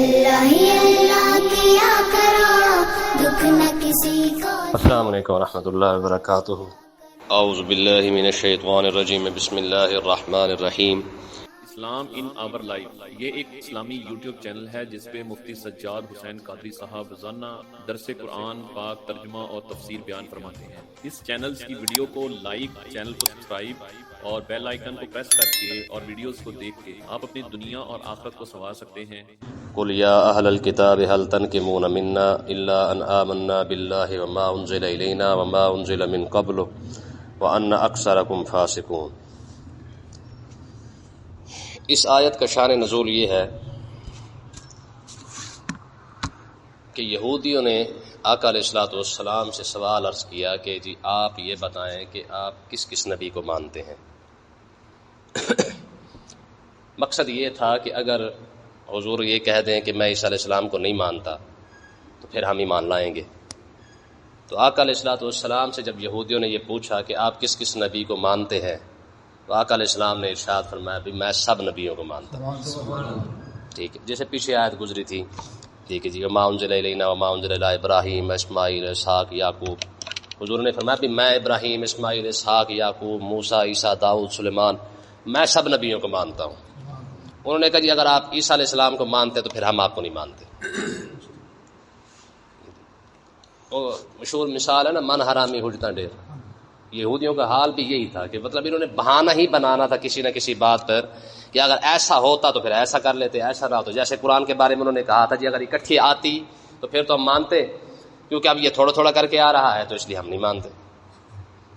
اللہ ہی اللہ کیا کرو، دکھ نہ کسی کو۔ السلام علیکم ورحمۃ اللہ وبرکاتہ۔ اعوذ باللہ من الشیطان الرجیم، بسم اللہ الرحمن الرحیم۔ اسلام ان آور لائف، یہ ایک اسلامی یوٹیوب چینل ہے جس پہ مفتی سجاد حسین قادری صاحب روزانہ درس قرآن پاک ترجمہ اور تفسیر بیان فرماتے ہیں۔ اس چینلز کی ویڈیو کو لائک، چینل کو سبسکرائب اور بیل آئیکن کو پریس کر کے اور ویڈیوز کو دیکھ کے آپ اپنی دنیا اور آخرت کو سنوار سکتے ہیں۔ قل یا اہل الکتاب هل تنقمون منا الا ان آمنا باللہ وما انزل الینا وما انزل من قبل وان اکثرکم فاسقون۔ اس آیت کا شان نزول یہ ہے کہ یہودیوں نے آقا علیہ الصلوۃ والسلام سے سوال عرض کیا کہ جی آپ یہ بتائیں کہ آپ کس کس نبی کو مانتے ہیں۔ مقصد یہ تھا کہ اگر حضور یہ کہہ دیں کہ میں عیسیٰ علیہ السلام کو نہیں مانتا تو پھر ہم ایمان لائیں گے۔ تو آقا علیہ الصلوۃ والسلام سے جب یہودیوں نے یہ پوچھا کہ آپ کس کس نبی کو مانتے ہیں تو آقا علیہ السلام نے ارشاد فرمایا بھی میں سب نبیوں کو مانتا ہوں۔ ٹھیک ہے، جیسے پیچھے آیت گزری تھی، ٹھیک ہے جی، وما انزل الینا وما انزل الی ابراہیم اسماعیل اسحاق یعقوب۔ حضور نے فرمایا بھی میں ابراہیم، اسماعیل، اسحاق، یعقوب، موسیٰ، عیسیٰ، داؤد، سلیمان، میں سب نبیوں کو مانتا ہوں۔ انہوں نے کہا جی اگر آپ عیسیٰ علیہ السلام کو مانتے تو پھر ہم آپ کو نہیں مانتے۔ وہ مشہور مثال ہے نا، من حرامی حجتاں ڈیر۔ یہودیوں کا حال بھی یہی تھا کہ مطلب انہوں نے بہانہ ہی بنانا تھا کسی نہ کسی بات پر کہ اگر ایسا ہوتا تو پھر ایسا کر لیتے، ایسا نہ ہوتا۔ جیسے قرآن کے بارے میں انہوں نے کہا تھا جی اگر اکٹھی آتی تو پھر تو ہم مانتے، کیونکہ اب یہ تھوڑا تھوڑا کر کے آ رہا ہے تو اس لیے ہم نہیں مانتے۔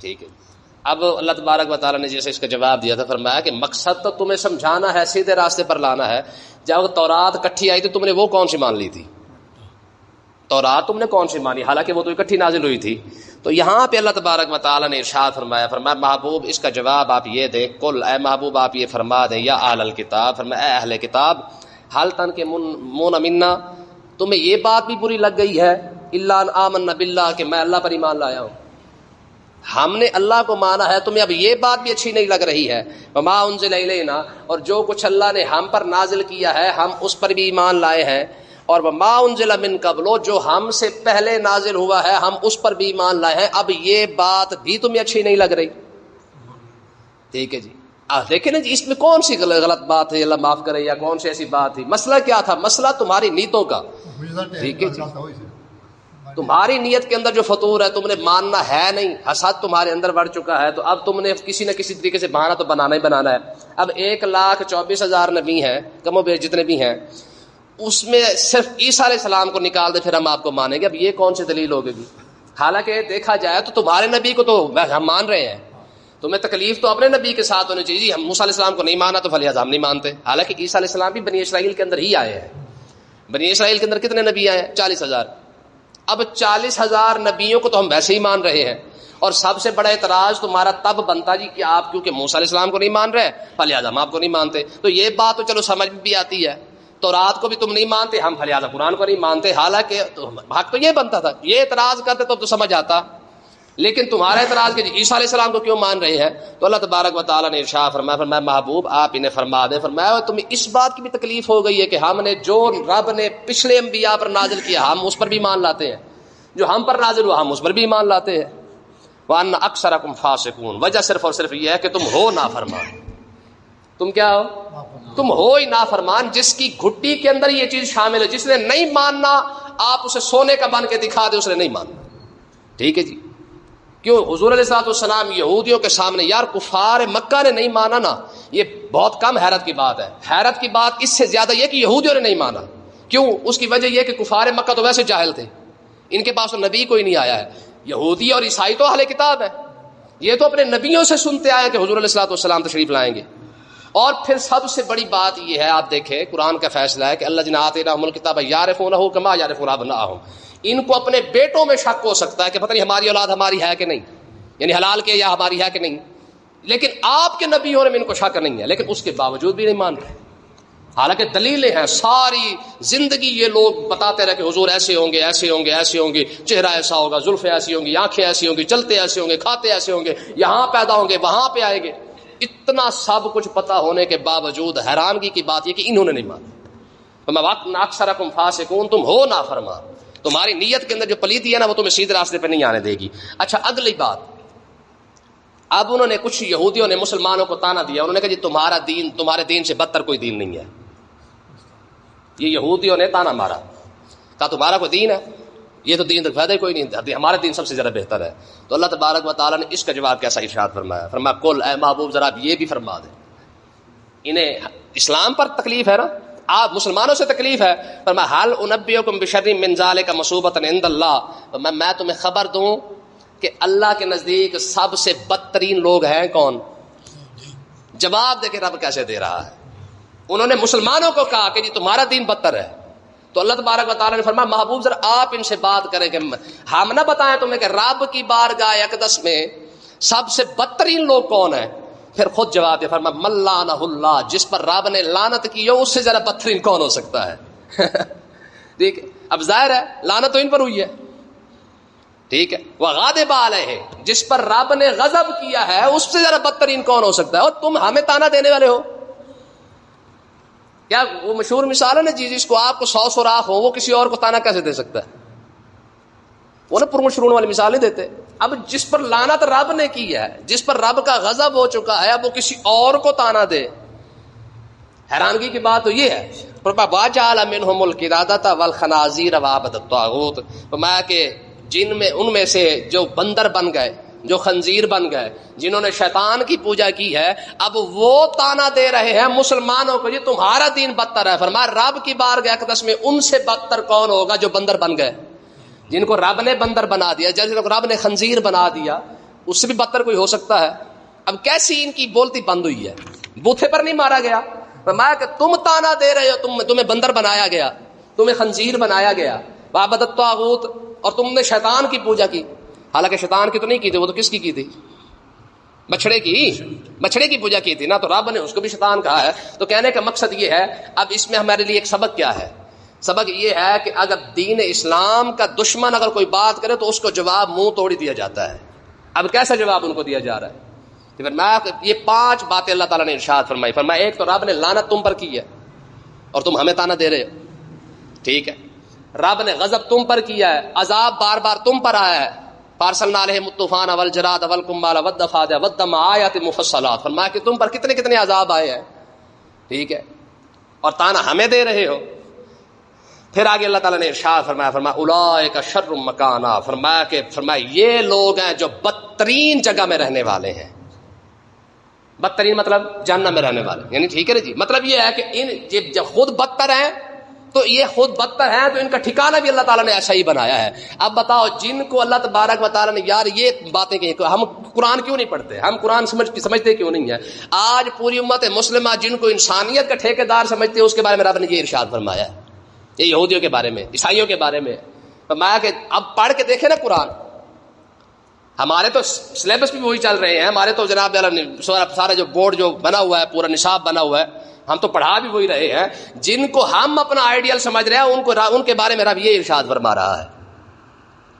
ٹھیک ہے، اب اللہ تبارک و تعالیٰ نے جیسے اس کا جواب دیا تھا، فرمایا کہ مقصد تو تمہیں سمجھانا ہے، سیدھے راستے پر لانا ہے۔ جب تورات اکٹھی آئی تو تم نے وہ کون سی مان لی تھی؟ تورات تم نے کون سی مانی؟ حالانکہ وہ تو اکٹھی نازل ہوئی تھی۔ تو یہاں پہ اللہ تبارک و تعالیٰ نے ارشاد فرمایا محبوب اس کا جواب آپ یہ دیں، قل اے محبوب آپ یہ فرما دیں، یا اہل الکتاب، فرمایا اے اہل کتاب، حل تنقمون منا، تمہیں یہ بات بھی بری لگ گئی ہے الا ان آمنا باللہ کہ میں اللہ پر ایمان لایا ہوں، ہم نے اللہ کو مانا ہے، تمہیں اب یہ بات بھی اچھی نہیں لگ رہی ہے، وما انزل الینا، اور جو کچھ اللہ نے ہم پر نازل کیا ہے ہم اس پر بھی ایمان لائے ہیں، اور وما انزل من قبل، جو ہم سے پہلے نازل ہوا ہے ہم اس پر بھی ایمان لائے ہیں، اب یہ بات بھی تمہیں اچھی نہیں لگ رہی۔ ٹھیک ہے جی، دیکھیں نا جی اس میں کون سی غلط بات ہے، اللہ معاف کرے، یا کون سی ایسی بات تھی؟ مسئلہ کیا تھا؟ مسئلہ تمہاری نیتوں کا۔ ٹھیک ہے جی، تمہاری نیت کے اندر جو فطور ہے تم نے ماننا ہے نہیں، حسد تمہارے اندر بڑھ چکا ہے، تو اب تم نے کسی نہ کسی طریقے سے بہانہ تو بنانا ہی بنانا ہے۔ اب 1,24,000 نبی ہیں، کم و بیش جتنے بھی ہیں، اس میں صرف عیسیٰ علیہ السلام کو نکال دے پھر ہم آپ کو مانیں گے۔ اب یہ کون سی دلیل ہوگی؟ حالانکہ دیکھا جائے تو تمہارے نبی کو تو ہم مان رہے ہیں، تمہیں تکلیف تو اپنے نبی کے ساتھ ہونی چاہیے، ہم موسیٰ علیہ السلام کو نہیں مانا تو فلہذا ہم نہیں مانتے۔ حالانکہ عیسیٰ علیہ السلام بھی بنی اسرائیل کے اندر ہی آئے ہیں۔ بنی اسرائیل کے اندر کتنے نبی آئے ہیں؟ 40,000۔ اب 40,000 نبیوں کو تو ہم ویسے ہی مان رہے ہیں، اور سب سے بڑا اعتراض تمہارا تب بنتا جی کہ آپ کیونکہ موسیٰ علیہ السلام کو نہیں مان رہے فلہذا ہم آپ کو نہیں مانتے۔ تو یہ بات تو چلو سمجھ میں بھی آتی ہے، تورات کو بھی تم نہیں مانتے، ہم فلہذا قرآن کو نہیں مانتے، حالانکہ حق تو یہ بنتا تھا، یہ اعتراض کرتے تو سمجھ آتا۔ لیکن تمہارا اعتراض کہ عیسیٰ علیہ السلام کو کیوں مان رہے ہیں؟ تو اللہ تبارک و تعالیٰ نے ارشاد فرمایا محبوب آپ انہیں فرما دیں، فرمایا تمہیں اس بات کی بھی تکلیف ہو گئی ہے کہ ہم نے جو رب نے پچھلے انبیاء پر نازل کیا ہم اس پر بھی مان لاتے ہیں، جو ہم پر نازل ہوا ہم اس پر بھی مان لاتے ہیں۔ وَأَنَّ أَكْثَرَكُمْ فَاسِقُونَ، وجہ صرف اور صرف یہ ہے کہ تم ہو نافرمان۔ تم کیا ہو؟ تم ہو ہی نافرمان، جس کی گھٹی کے اندر یہ چیز شامل ہے، جس نے نہیں ماننا آپ اسے سونے کا بن کے دکھا دے، اس نے نہیں ماننا۔ ٹھیک ہے جی، کیوں؟ حضور علیہ الصلوۃ والسلام یہودیوں کے سامنے، یار کفار مکہ نے نہیں مانا نا، یہ بہت کم حیرت کی بات ہے۔ حیرت کی بات اس سے زیادہ یہ کہ یہودیوں نے نہیں مانا۔ کیوں؟ اس کی وجہ یہ کہ کفار مکہ تو ویسے جاہل تھے، ان کے پاس تو نبی کوئی نہیں آیا ہے۔ یہودی اور عیسائی تو اہل کتاب ہے، یہ تو اپنے نبیوں سے سنتے آئے کہ حضور علیہ الصلوۃ والسلام تشریف لائیں گے۔ اور پھر سب سے بڑی بات یہ ہے، آپ دیکھیں قرآن کا فیصلہ ہے کہ الذین آتیناہم الکتاب یعرفونہ کما یعرفون ابناءہم، ان کو اپنے بیٹوں میں شک ہو سکتا ہے کہ پتہ نہیں ہماری اولاد ہماری ہے کہ نہیں، یعنی حلال کے یا ہماری ہے کہ نہیں، لیکن آپ کے نبی ہونے میں ان کو شک نہیں ہے، لیکن اس کے باوجود بھی نہیں مان رہے۔ حالانکہ دلیلیں ہیں، ساری زندگی یہ لوگ بتاتے رہے کہ حضور ایسے ہوں گے، ایسے ہوں گے، ایسے ہوں گے، چہرہ ایسا ہوگا، زلفیں ایسی ہوں گی، آنکھیں ایسی ہوں گی، چلتے ایسے ہوں گے، کھاتے ایسے ہوں گے، یہاں پیدا ہوں گے، وہاں پہ آئیں گے۔ اتنا سب کچھ پتا ہونے کے باوجود حیرانگی کی بات یہ کہ انہوں نے نہیں مانا۔ فما وقت اکثرکم فاسقون، تم ہو نافرمان، تمہاری نیت کے اندر جو پلیتی ہے نا وہ تمہیں سیدھے راستے پہ نہیں آنے دے گی. اچھا اگلی بات، اب انہوں نے کچھ یہودیوں نے مسلمانوں کو تانا دیا، انہوں نے کہا جی تمہارا دین تمہارے دین سے بدتر کوئی دین نہیں ہے. یہ یہودیوں نے تانا مارا، کہا تمہارا کوئی دین ہے، یہ تو دین فائدہ کوئی نہیں، ہمارا دین سب سے زیادہ بہتر ہے. تو اللہ تبارک و تعالیٰ نے اس کا جواب کیسا ارشاد فرمایا؟ فرمایا کل اے محبوب ذرا آپ یہ بھی فرما دیں، انہیں اسلام پر تکلیف ہے نا، آپ مسلمانوں سے تکلیف ہے. فرمایا حل انبئکم بشر من ذلک مصوبۃ عند اللہ، میں تمہیں خبر دوں کہ اللہ کے نزدیک سب سے بدترین لوگ ہیں کون؟ جواب دے کے رب کیسے دے رہا ہے. انہوں نے مسلمانوں کو کہا کہ جی تمہارا دین بدتر ہے، تو اللہ تبارک و تعالیٰ نے فرمایا محبوب ذرا آپ ان سے بات کریں کہ ہم نہ بتائیں تمہیں کہ رب کی بارگاہ اقدس میں سب سے بدترین لوگ کون ہیں؟ پھر خود جواب دیا، فرمایا من لعنہ اللہ، جس پر رب نے لعنت کی ہو اس سے ذرا بدترین کون ہو سکتا ہے؟ ٹھیک ہے، اب ظاہر ہے لعنت تو ان پر ہوئی ہے. ٹھیک ہے، وغاضب علیہ، جس پر رب نے غضب کیا ہے اس سے ذرا بدترین کون ہو سکتا ہے؟ اور تم ہمیں تانا دینے والے ہو. کیا وہ مشہور مثال ہے نا جی، جس کو آپ کو 100 سوراخ ہو وہ کسی اور کو تانا کیسے دے سکتا ہے؟ وہ نا پرمشرون والی مثال نہیں دیتے. اب جس پر لعنت رب نے کی ہے، جس پر رب کا غضب ہو چکا ہے، اب وہ کسی اور کو تانا دے. حیرانگی کی بات تو یہ ہے. وَجَعَلَ مِنْهُمُ الْقِرَادَةَ وَالْخَنَازِيرَ وَعَبَدَ الطَّاغُوتَ، فرمایا کہ جن میں ان میں سے جو بندر بن گئے، جو خنزیر بن گئے، جنہوں نے شیطان کی پوجا کی ہے، اب وہ تانا دے رہے ہیں مسلمانوں کو یہ تمہارا دین بدتر ہے. فرمایا رب کی بارگاہ اقدس میں ان سے بدتر کون ہوگا جو بندر بن گئے، جن کو رب نے بندر بنا دیا، جن کو رب نے خنزیر بنا دیا، اس سے بھی بدتر کوئی ہو سکتا ہے؟ اب کیسی ان کی بولتی بند ہوئی ہے؟ بوتھے پر نہیں مارا گیا. فرمایا کہ تم تانا دے رہے ہو، تمہیں بندر بنایا گیا، تمہیں خنزیر بنایا گیا، وعبد الطاغوت، اور تم نے شیطان کی پوجا کی. حالانکہ شیطان کی تو نہیں کی تھی، وہ تو کس کی تھی؟ بچڑے کی پوجا کی تھی نا، تو رب نے اس کو بھی شیطان کہا ہے. تو کہنے کا مقصد یہ ہے، اب اس میں ہمارے لیے ایک سبق کیا ہے؟ سبق یہ ہے کہ اگر دین اسلام کا دشمن اگر کوئی بات کرے تو اس کو جواب منہ توڑ دیا جاتا ہے. اب کیسا جواب ان کو دیا جا رہا ہے؟ یہ 5 باتیں اللہ تعالیٰ نے ارشاد فرمائی. فرمایا ایک تو رب نے لعنت تم پر کی ہے اور تم ہمیں تانا دے رہے ہو. ٹھیک ہے، رب نے غضب تم پر کیا ہے، عذاب بار بار تم پر آیا ہے. فارسلنا علیہم الطوفان والجراد والقمال والضفادع والدم آیات مفصلات، فرمایا کہ تم پر کتنے عذاب آئے ہیں. ٹھیک ہے، اور تانا ہمیں دے رہے ہو. پھر آگے اللہ تعالیٰ نے ارشاد فرمایا اولئک شر مکانا، فرمایا یہ لوگ ہیں جو بدترین جگہ میں رہنے والے ہیں. بدترین مطلب جہنم میں رہنے والے، یعنی ٹھیک ہے جی. مطلب یہ ہے کہ جب خود بدتر ہیں تو یہ خود بدتر ہیں تو ان کا ٹھکانہ بھی اللہ تعالیٰ نے ایسا ہی بنایا ہے. اب بتاؤ جن کو اللہ تبارک و تعالیٰ نے یار یہ باتیں کہیں، ہم قرآن کیوں نہیں پڑھتے؟ ہم قرآن سمجھتے کیوں نہیں ہیں؟ آج پوری امت مسلمہ جن کو انسانیت کا ٹھیکیدار سمجھتے ہیں اس کے بارے میں رب نے یہ ارشاد فرمایا ہے. یہ یہودیوں کے بارے میں، عیسائیوں کے بارے میں فرمایا کہ اب پڑھ کے دیکھیں نا قرآن. ہمارے تو سلیبس بھی وہی چل رہے ہیں، ہمارے تو جناب سارا جو بورڈ جو بنا ہوا ہے، پورا نصاب بنا ہوا ہے، ہم تو پڑھا بھی وہی رہے ہیں. جن کو ہم اپنا آئیڈیل سمجھ رہے ہیں ان کے بارے میں رب یہ ارشاد فرما رہا ہے.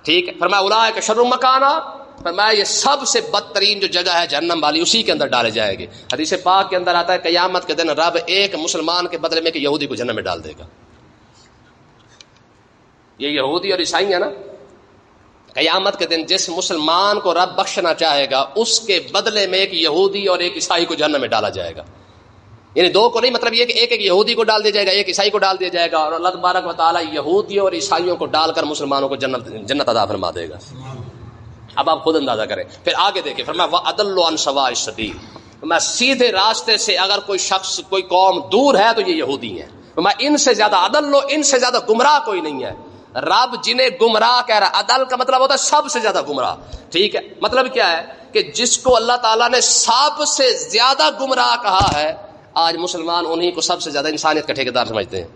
ٹھیک ہے، فرمایا اولئک شر مکانا، فرمایا یہ سب سے بدترین جو جگہ ہے جہنم والی، اسی کے اندر ڈالے جائیں گے. حدیث پاک کے اندر آتا ہے قیامت کے دن رب ایک مسلمان کے بدلے میں کہ یہودی کو جہنم میں ڈال دے گا. یہ یہودی اور عیسائی ہیں نا، قیامت کے دن جس مسلمان کو رب بخشنا چاہے گا اس کے بدلے میں ایک یہودی اور ایک عیسائی کو جہنم میں ڈالا جائے گا. یعنی 2 کو نہیں، مطلب یہ کہ ایک یہودی کو ڈال دیا جائے گا، ایک عیسائی کو ڈال دیا جائے گا، اور اللہ تبارک و تعالیٰ یہودیوں اور عیسائیوں کو ڈال کر مسلمانوں کو جنت عطا فرما دے گا. اب آپ خود اندازہ کریں. پھر آگے دیکھیں، فرمایا وَأَضَلُّ عَنْ سَوَاءِ السَّبِيلِ، میں سیدھے راستے سے اگر کوئی شخص کوئی قوم دور ہے تو یہ یہودی ہیں. میں ان سے زیادہ عدل، ان سے زیادہ گمراہ کوئی نہیں ہے. رب جنہیں گمراہ کہہ رہا، عدل کا مطلب ہوتا ہے سب سے زیادہ گمراہ. ٹھیک ہے، مطلب کیا ہے کہ جس کو اللہ تعالیٰ نے سب سے زیادہ گمراہ کہا ہے، آج مسلمان انہی کو سب سے زیادہ انسانیت کا ٹھیکیدار سمجھتے ہیں.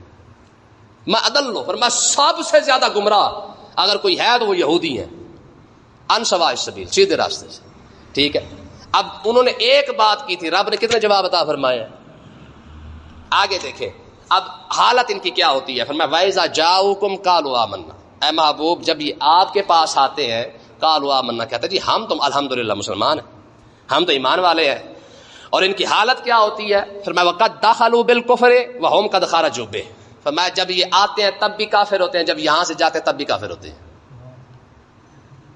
میں عدل لو، پر میں سب سے زیادہ گمراہ اگر کوئی ہے تو وہ یہودی ہیں. عن سواء السبیل، سیدھے راستے سے. ٹھیک ہے، اب انہوں نے ایک بات کی تھی، رب نے کتنے جواب عطا فرمائے؟ آگے دیکھیں اب حالت ان کی کیا ہوتی ہے. فرمایا وَإِذَا جَاءُوكُمْ قَالُوا آمَنَّا، اے محبوب جب یہ آپ کے پاس آتے ہیں، قَالُوا آمَنَّا کہتے ہیں جی ہم تم الحمدللہ مسلمان ہیں، ہم تو ایمان والے ہیں. اور ان کی حالت کیا ہوتی ہے؟ فرمایا وَقَدْ دَخَلُوا بِالْكُفْرِ وَهُمْ قَدْ خَرَجُوا بِهِ، فرمایا جب یہ آتے ہیں تب بھی کافر ہوتے ہیں، جب یہاں سے جاتے ہیں تب بھی کافر ہوتے ہیں۔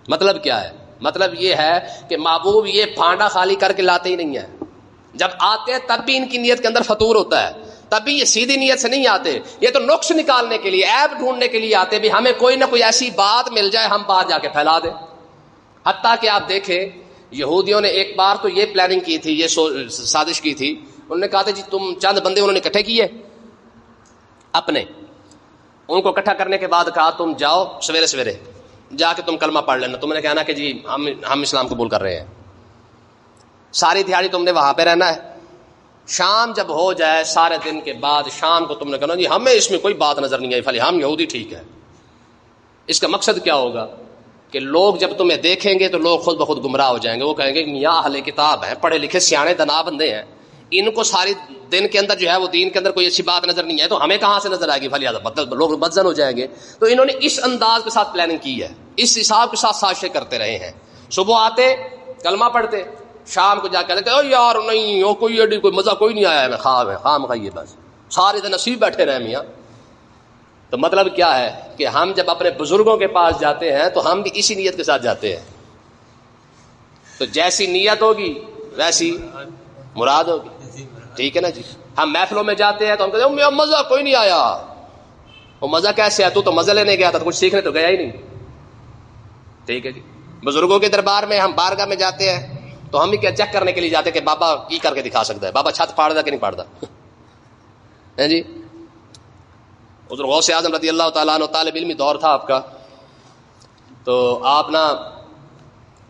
مطلب کیا ہے؟ مطلب یہ ہے کہ محبوب یہ پھانڈا خالی کر کے لاتے ہی نہیں ہے، جب آتے ہیں تب بھی ان کی نیت کے اندر فطور ہوتا ہے، تب بھی یہ سیدھی نیت سے نہیں آتے، یہ تو نقص نکالنے کے لیے، عیب ڈھونڈنے کے لیے آتے، بھی ہمیں کوئی نہ کوئی ایسی بات مل جائے ہم باہر جا کے پھیلا دیں۔ حتیٰ کہ آپ دیکھیں یہودیوں نے ایک بار تو یہ پلاننگ کی تھی، یہ سازش کی تھی، انہوں نے کہا تھا جی تم چند بندے انہوں نے اکٹھے کیے اپنے، ان کو اکٹھا کرنے کے بعد کہا تم جاؤ سویرے سویرے جا کے تم کلمہ پڑھ لینا، تم نے کہنا کہ جی ہم اسلام قبول کر رہے ہیں، ساری دیہڑی تم نے وہاں پہ رہنا ہے، شام جب ہو جائے سارے دن کے بعد شام کو تم نے کہنا جی ہمیں اس میں کوئی بات نظر نہیں آئی فلی ہم یہودی ٹھیک ہے۔ اس کا مقصد کیا ہوگا کہ لوگ جب تمہیں دیکھیں گے تو لوگ خود بخود گمراہ ہو جائیں گے، وہ کہیں گے میاں اہل کتاب ہیں، پڑھے لکھے سیانے دنا بندے ہیں، ان کو ساری دن کے اندر جو ہے وہ دین کے اندر کوئی اچھی بات نظر نہیں ہے تو ہمیں کہاں سے نظر آئے گی، فلی لوگ بدزن ہو جائیں گے۔ تو انہوں نے اس انداز کے ساتھ پلاننگ کی ہے، اس حساب کے ساتھ سازشیں کرتے رہے ہیں۔ صبح آتے کلمہ پڑھتے، شام کو جا کے کہتے او یار نہیں وہ کوئی مزہ کوئی نہیں آیا ہے، خام کھائیے بس سارے دن نصیب بیٹھے رہے میاں۔ تو مطلب کیا ہے کہ ہم جب اپنے بزرگوں کے پاس جاتے ہیں تو ہم بھی اسی نیت کے ساتھ جاتے ہیں، تو جیسی نیت ہوگی ویسی مراد ہوگی، ٹھیک ہے نا جی۔ ہم محفلوں میں جاتے ہیں تو ہم کہتے ہیں میاں مزہ کوئی نہیں آیا، وہ مزہ کیسے ہے، تو مزہ لینے گیا تھا، تو کچھ سیکھنے تو گیا ہی نہیں، ٹھیک ہے جی۔ بزرگوں کے دربار میں ہم بارگاہ میں جاتے ہیں تو ہم بھی کیا چیک کرنے کے لیے جاتے ہیں کہ بابا کی کر کے دکھا سکتا ہے، بابا چھت پھاڑتا کہ نہیں پھاڑتا جی۔ حضرت غوث اعظم رضی اللہ تعالیٰ عنہ طالب علمی دور تھا آپ کا، تو آپ نا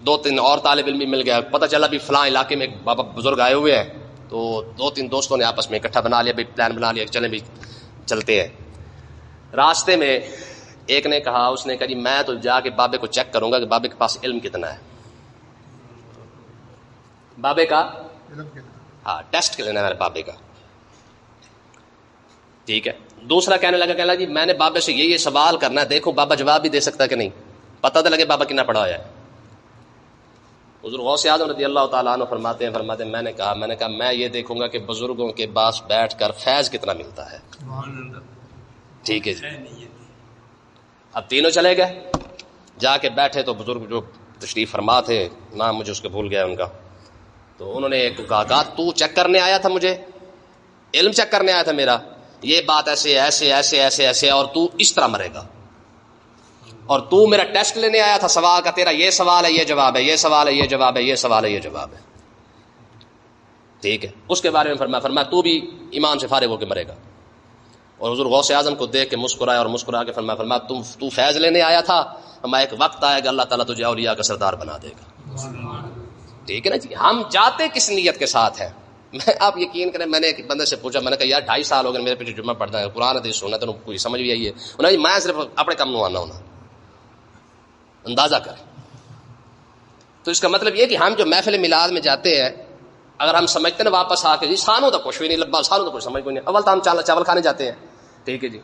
2-3 اور طالب علمی مل گیا، پتہ چلا بھی فلاں علاقے میں ایک بابا بزرگ آئے ہوئے ہیں، تو 2-3 دوستوں نے آپس میں اکٹھا بنا لیا، بھی پلان بنا لیا کہ چلیں بھی چلتے ہیں۔ راستے میں ایک نے کہا، اس نے کہا جی میں تو جا کے بابے کو چیک کروں گا کہ بابے کے پاس علم کتنا ہے، بابے کا ہاں ٹیسٹ لینا ہے بابے کا، ٹھیک ہے۔ دوسرا کہنے لگا جی میں نے بابے سے یہ سوال کرنا ہے، دیکھو بابا جواب بھی دے سکتا ہے کہ نہیں، پتہ تو لگے بابا کتنا پڑھا ہوا ہے۔ حضور غوث اعظم رضی اللہ تعالیٰ عنہ فرماتے ہیں میں نے کہا میں یہ دیکھوں گا کہ بزرگوں کے پاس بیٹھ کر فیض کتنا ملتا ہے، ٹھیک ہے جی۔ اب تینوں چلے گئے، جا کے بیٹھے تو بزرگ جو تشریف فرما تھے، نام مجھے اس کے بھول گیا ان کا، تو انہوں نے ایک کہا تو چیک کرنے آیا تھا، مجھے علم چیک کرنے آیا تھا میرا، یہ بات ایسے ایسے ایسے ایسے ایسے اور تو اس طرح مرے گا، اور تو میرا ٹیسٹ لینے آیا تھا سوال کا، تیرا یہ سوال ہے یہ جواب ہے، یہ سوال ہے یہ جواب ہے، یہ سوال ہے یہ جواب ہے، ٹھیک ہے۔ اس کے بارے میں فرمایا تو بھی ایمان سے فارغ ہو کے مرے گا۔ اور حضور غوث اعظم کو دیکھ کے مسکرائے، اور مسکرا کے فرمایا تو فیض لینے آیا تھا، ایک وقت آئے گا اللہ تعالیٰ تجھے اولیاء کا سردار بنا دے گا، ٹھیک ہے نا جی۔ ہم جاتے کس نیت کے ساتھ ہیں؟ میں آپ یقین کریں، میں نے ایک بندے سے پوچھا، میں نے کہا یار 2.5 سال ہو گئے میرے پیچھے جمعہ پڑھنا ہے، قرآن حدیث سننا تو کوئی سمجھ بھی آئی ہے، انہوں نے میں صرف اپنے کام نو آنا ہونا، اندازہ کریں۔ تو اس کا مطلب یہ کہ ہم جو محفل میلاد میں جاتے ہیں، اگر ہم سمجھتے ہیں واپس آ کے جی سانو تو کچھ بھی نہیں لبا، سانو تو کچھ سمجھ کوئی نہیں، اول تو ہم چاول کھانے جاتے ہیں، ٹھیک ہے جی۔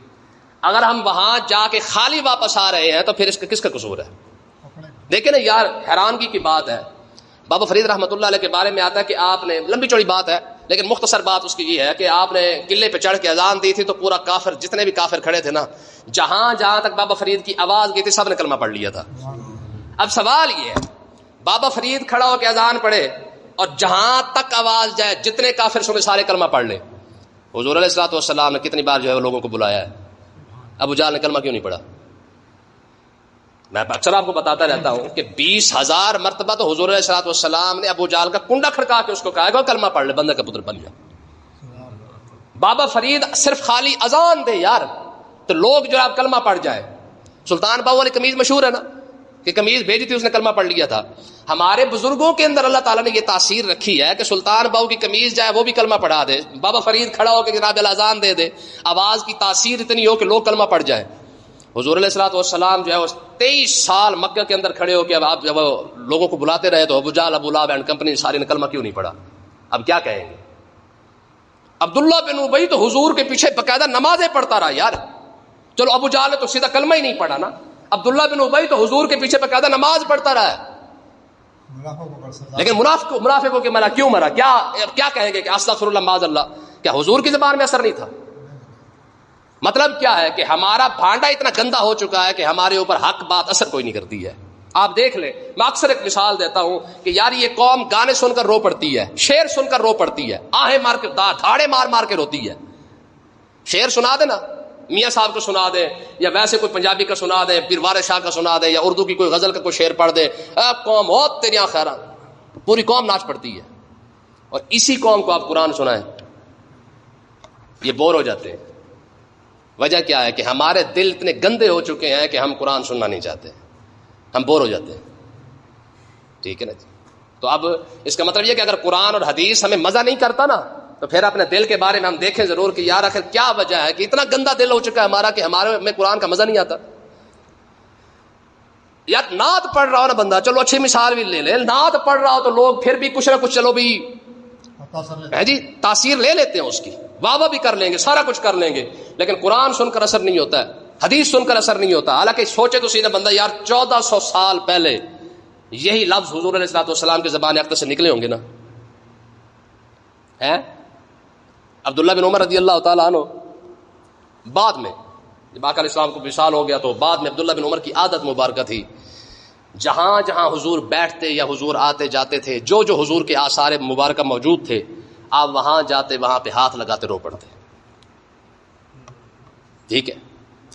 اگر ہم وہاں جا کے خالی واپس آ رہے ہیں تو پھر اس کا کس کا قصور ہے؟ دیکھیں نا یار، حیرانگی کی بات ہے، بابا فرید رحمۃ اللہ علیہ کے بارے میں آتا ہے کہ آپ نے، لمبی چوڑی بات ہے لیکن مختصر بات اس کی یہ ہے کہ آپ نے قلعے پہ چڑھ کے اذان دی تھی تو پورا کافر، جتنے بھی کافر کھڑے تھے نا، جہاں جہاں تک بابا فرید کی آواز گئی تھی سب نے کلمہ پڑھ لیا تھا۔ اب سوال یہ ہے، بابا فرید کھڑا ہو کے اذان پڑھے اور جہاں تک آواز جائے جتنے کافر سنے سارے کلمہ پڑھ لیں، حضور علیہ الصلوۃ والسلام نے کتنی بار جو ہے وہ لوگوں کو بلایا ہے، ابو جہل نے کلمہ کیوں نہیں پڑھا؟ میں اکثر آپ کو بتاتا رہتا ہوں کہ 20,000 مرتبہ تو حضور علیہ الصلوۃ والسلام نے ابو جہل کا کنڈا کھڑکا کے اس کو کہا کہ کلمہ پڑھ لے، بندے کا پتر بن جا۔ بابا فرید صرف خالی اذان دے یار تو لوگ جو آپ کلمہ پڑھ جائے۔ سلطان باہو والی قمیض مشہور ہے نا کہ قمیض بھیجی تھی، اس نے کلمہ پڑھ لیا تھا۔ ہمارے بزرگوں کے اندر اللہ تعالیٰ نے یہ تاثیر رکھی ہے کہ سلطان باہو کی قمیض جائے وہ بھی کلمہ پڑھا دے، بابا فرید کھڑا ہو کے جناب الاذان دے دے، آواز کی تاثیر اتنی ہو کہ لوگ کلمہ پڑھ جائیں۔ حضور علیہ الصلوۃ والسلام جو ہے وہ 23 سال مکہ کے اندر کھڑے ہو کے اب آپ جب لوگوں کو بلاتے رہے تو ابو جہل، ابو لہب اینڈ کمپنی سارے نے کلمہ کیوں نہیں پڑھا؟ اب کیا کہیں گے؟ عبداللہ بن ابی تو حضور کے پیچھے باقاعدہ نمازیں پڑھتا رہا یار، چلو ابو جہل نے تو سیدھا کلمہ ہی نہیں پڑھا نا، عبداللہ بن ابی تو حضور کے پیچھے باقاعدہ نماز پڑھتا رہا ہے، لیکن منافقوں کے مرا کیوں مرا؟ کیا کہیں گے کہ استغفر اللہ معاذ اللہ؟ کیا حضور کی زبان میں اثر نہیں تھا؟ مطلب کیا ہے کہ ہمارا بھانڈا اتنا گندا ہو چکا ہے کہ ہمارے اوپر حق بات اثر کوئی نہیں کرتی ہے. آپ دیکھ لیں, میں اکثر ایک مثال دیتا ہوں کہ یار یہ قوم گانے سن کر رو پڑتی ہے, شعر سن کر رو پڑتی ہے, آہیں مار کے دھاڑے مار مار کے روتی ہے. شعر سنا دے نا, میاں صاحب کو سنا دیں, یا ویسے کوئی پنجابی کا سنا دیں, پیر وارث شاہ کا سنا دیں, یا اردو کی کوئی غزل کا کوئی شعر پڑھ دے, قوم بہت تیریاں خیران, پوری قوم ناچ پڑتی ہے. اور اسی قوم کو آپ قرآن سنائیں, یہ بور ہو جاتے ہیں. وجہ کیا ہے کہ ہمارے دل اتنے گندے ہو چکے ہیں کہ ہم قرآن سننا نہیں چاہتے, ہم بور ہو جاتے ہیں. ٹھیک ہے نا جی. تو اب اس کا مطلب یہ کہ اگر قرآن اور حدیث ہمیں مزہ نہیں کرتا نا, تو پھر اپنے دل کے بارے میں ہم دیکھیں ضرور کہ یار آخر کیا وجہ ہے کہ اتنا گندا دل ہو چکا ہے ہمارا کہ ہمارے میں قرآن کا مزہ نہیں آتا. یار نعت پڑھ رہا ہو نا بندہ, چلو اچھی مثال بھی لے لیں, نعت پڑھ رہا ہو تو لوگ پھر بھی کچھ نہ کچھ چلو بھی جی تاثیر لے لیتے ہیں اس کی, واہ واہ بھی کر لیں گے, سارا کچھ کر لیں گے, لیکن قرآن سن کر اثر نہیں ہوتا ہے, حدیث سن کر اثر نہیں ہوتا. حالانکہ سوچے تو سیدھا بندہ, یار 1400 سال پہلے یہی لفظ حضور علیہ السلام کے زبان اختر سے نکلے ہوں گے نا. عبداللہ بن عمر رضی اللہ تعالیٰ عنہ بعد میں جب آقا علیہ السلام کو وصال ہو گیا تو بعد میں عبداللہ بن عمر کی عادت مبارکہ تھی, جہاں جہاں حضور بیٹھتے یا حضور آتے جاتے تھے, جو جو حضور کے آثار مبارکہ موجود تھے, آپ وہاں جاتے وہاں پہ ہاتھ لگاتے رو پڑتے. ٹھیک ہے.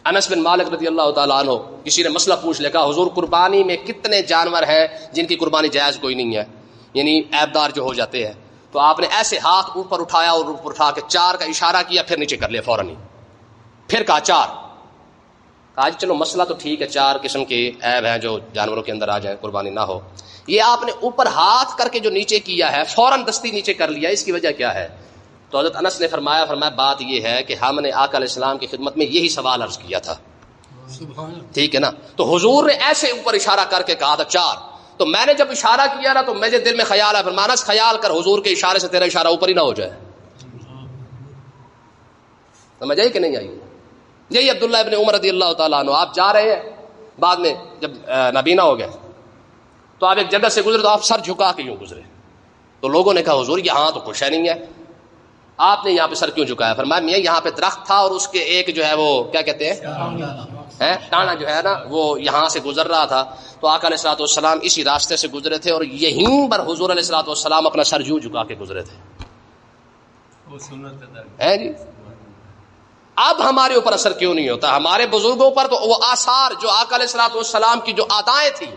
انس بن مالک رضی اللہ تعالیٰ عنہ کسی نے مسئلہ پوچھ لیا, حضور قربانی میں کتنے جانور ہیں جن کی قربانی جائز کوئی نہیں ہے, یعنی عیبدار جو ہو جاتے ہیں, تو آپ نے ایسے ہاتھ اوپر اٹھایا اور اوپر اٹھا کے 4 کا اشارہ کیا, پھر نیچے کر لیا فوراً ہی, پھر کہا 4. کہا چلو مسئلہ تو ٹھیک ہے, 4 قسم کے عیب ہیں جو جانوروں کے اندر آ جائیں, قربانی نہ ہو. یہ آپ نے اوپر ہاتھ کر کے جو نیچے کیا ہے, فوراً دستی نیچے کر لیا, اس کی وجہ کیا ہے؟ تو حضرت انس نے فرمایا بات یہ ہے کہ ہم نے آقا علیہ السلام کی خدمت میں یہی سوال عرض کیا تھا. ٹھیک ہے نا. تو حضور نے ایسے اوپر اشارہ کر کے کہا تھا 4. تو میں نے جب اشارہ کیا نا, تو میرے دل میں خیال ہے, فرمایا خیال کر حضور کے اشارے سے تیرا اشارہ اوپر ہی نہ ہو جائے. سمجھ آئی کہ نہیں آئی؟ یہی عبداللہ ابن عمر رضی اللہ تعالیٰ عنہ, آپ جا رہے ہیں, بعد میں جب نابینا ہو گئے تو آپ ایک جگہ سے گزرے, تو آپ سر جھکا کے یوں گزرے, تو لوگوں نے کہا حضور یہاں تو کچھ ہے نہیں ہے, آپ نے یہاں پہ سر کیوں جھکایا؟ فرمایا میاں یہاں پہ درخت تھا اور اس کے ایک جو ہے وہ کیا کہتے ہیں ٹانا جو ہے نا, وہ یہاں سے گزر رہا تھا, تو آقا علیہ الصلوۃ والسلام اسی راستے سے گزرے تھے, اور یہیں پر حضور علیہ الصلوۃ والسلام اپنا سر یوں جھکا کے گزرے تھے. جی اب ہمارے اوپر اثر کیوں نہیں ہوتا؟ ہمارے بزرگوں پر تو وہ آثار جو آقا علیہ الصلوۃ والسلام کی جو عطائیں تھیں,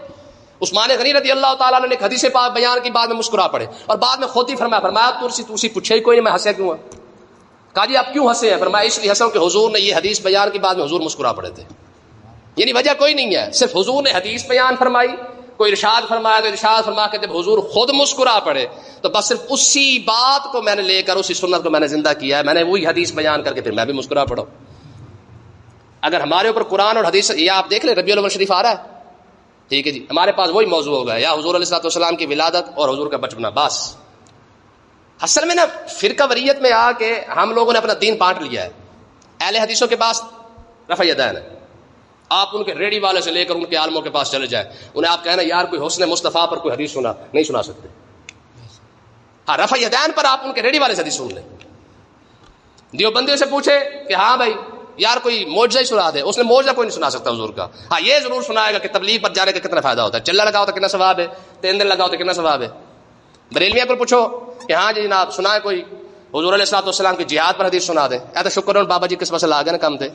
عثمان غنی رضی اللہ تعالیٰ نے ایک حدیث پاک بیان کی, بعد میں مسکرا پڑے, اور بعد میں خود ہی فرمایا ترسی پوچھے ہی کوئی نہیں, میں ہنسیا کیوں ہے؟ کہا جی آپ کیوں ہنسے ہیں؟ فرمایا اس لیے ہنسا کہ حضور نے یہ حدیث بیان کی, بعد میں حضور مسکرا پڑے تھے. یعنی وجہ کوئی نہیں ہے, صرف حضور نے حدیث بیان فرمائی, کوئی ارشاد فرمایا تو ارشاد فرما کے جب حضور خود مسکرا پڑے, تو بس صرف اسی بات کو میں نے لے کر, اسی سنت کو میں نے زندہ کیا ہے, میں نے وہی حدیث بیان کر کے پھر میں بھی مسکرا پڑا. اگر ہمارے اوپر قرآن اور حدیث, یا آپ دیکھ لیں ربیع الاول شریف آ رہا ہے, ٹھیک ہے جی, ہمارے پاس وہی موضوع ہوگا, یا حضور علیہ الصلوۃ والسلام کی ولادت اور حضور کا بچپنا. بس اصل میں نا فرقہ وریت میں آ کے ہم لوگوں نے اپنا دین بانٹ لیا ہے. اہل حدیثوں کے پاس رفع یدین ہے, آپ ان کے ریڈی والے سے لے کر ان کے عالموں کے پاس چلے جائیں, انہیں آپ کہنا یار کوئی حسن مصطفیٰ پر کوئی حدیث سنا, نہیں سنا سکتے. ہاں رفع یدین پر آپ ان کے ریڈی والے سے حدیث سن لیں. دیوبندیوں سے پوچھے کہ ہاں بھائی یار کوئی معجزہ ہی سنا دے, اس نے معجزہ کوئی نہیں سنا سکتا حضور کا. ہاں یہ ضرور سنائے گا کہ تبلیغ پر جانے کا کتنا فائدہ ہوتا ہے, چلا لگاؤ تو کتنا ثواب ہے, 3 دن لگاؤ تو کتنا ثواب ہے. بریلویوں کو پوچھو کہ ہاں جی جناب سنا ہے کوئی حضور علیہ الصلوۃ والسلام کی جہاد پر حدیث سنا دے, تو شکر ہے بابا جی کس مسئلہ آ گئے نا کم تھے.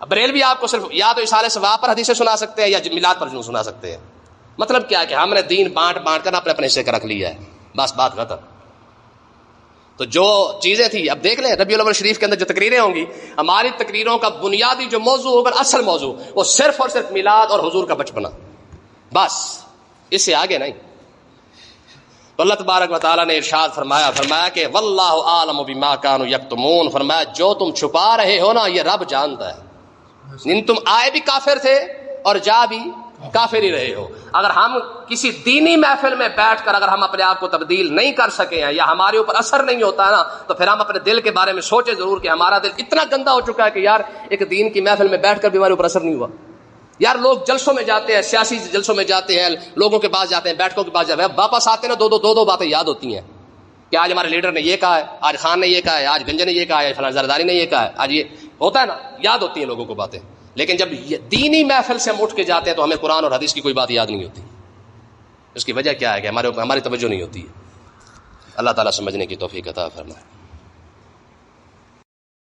بریلوی آپ کو صرف یا تو اصالہ ثواب پر حدیثیں سنا سکتے ہیں, یا میلاد پر سنا سکتے ہیں. مطلب کیا کہ ہم نے دین بانٹ کر اپنے اپنے حصے کا رکھ لیا ہے, بس بات ختم. تو جو چیزیں تھیں, اب دیکھ لیں ربیع الاول شریف کے اندر جو تقریریں ہوں گی, ہماری تقریروں کا بنیادی جو موضوع ہوگا, اصل موضوع, وہ صرف اور صرف میلاد اور حضور کا بچپنا, بس اس سے آگے نہیں. تو اللہ تبارک و تعالیٰ نے ارشاد فرمایا کہ واللہ اعلم بما كانوا یکتمون, فرمایا جو تم چھپا رہے ہو نا یہ رب جانتا ہے. تم آئے بھی کافر تھے اور جا بھی کافر ہی رہے ہو. اگر ہم کسی دینی محفل میں بیٹھ کر اگر ہم اپنے آپ کو تبدیل نہیں کر سکے ہیں, یا ہمارے اوپر اثر نہیں ہوتا ہے نا, تو پھر ہم اپنے دل کے بارے میں سوچے ضرور کہ ہمارا دل اتنا گندا ہو چکا ہے کہ یار ایک دین کی محفل میں بیٹھ کر بھی ہمارے اوپر اثر نہیں ہوا. یار لوگ جلسوں میں جاتے ہیں, سیاسی جلسوں میں جاتے ہیں, لوگوں کے پاس جاتے ہیں, بیٹھکوں کے پاس جاتے ہیں, واپس آتے ہیں نا دو باتیں یاد ہوتی ہیں. کہ آج ہمارے لیڈر نے یہ کہا ہے، آج خان نے یہ کہا ہے، آج گنجے نے یہ کہا ہے، فلاں زرداری نے یہ کہا ہے، آج یہ ہوتا ہے نا، یاد ہوتی ہیں لوگوں کو باتیں. لیکن جب دینی محفل سے ہم اٹھ کے جاتے ہیں تو ہمیں قرآن اور حدیث کی کوئی بات یاد نہیں ہوتی. اس کی وجہ کیا ہے کہ ہماری توجہ نہیں ہوتی ہے. اللہ تعالیٰ سمجھنے کی توفیق عطا فرمائے.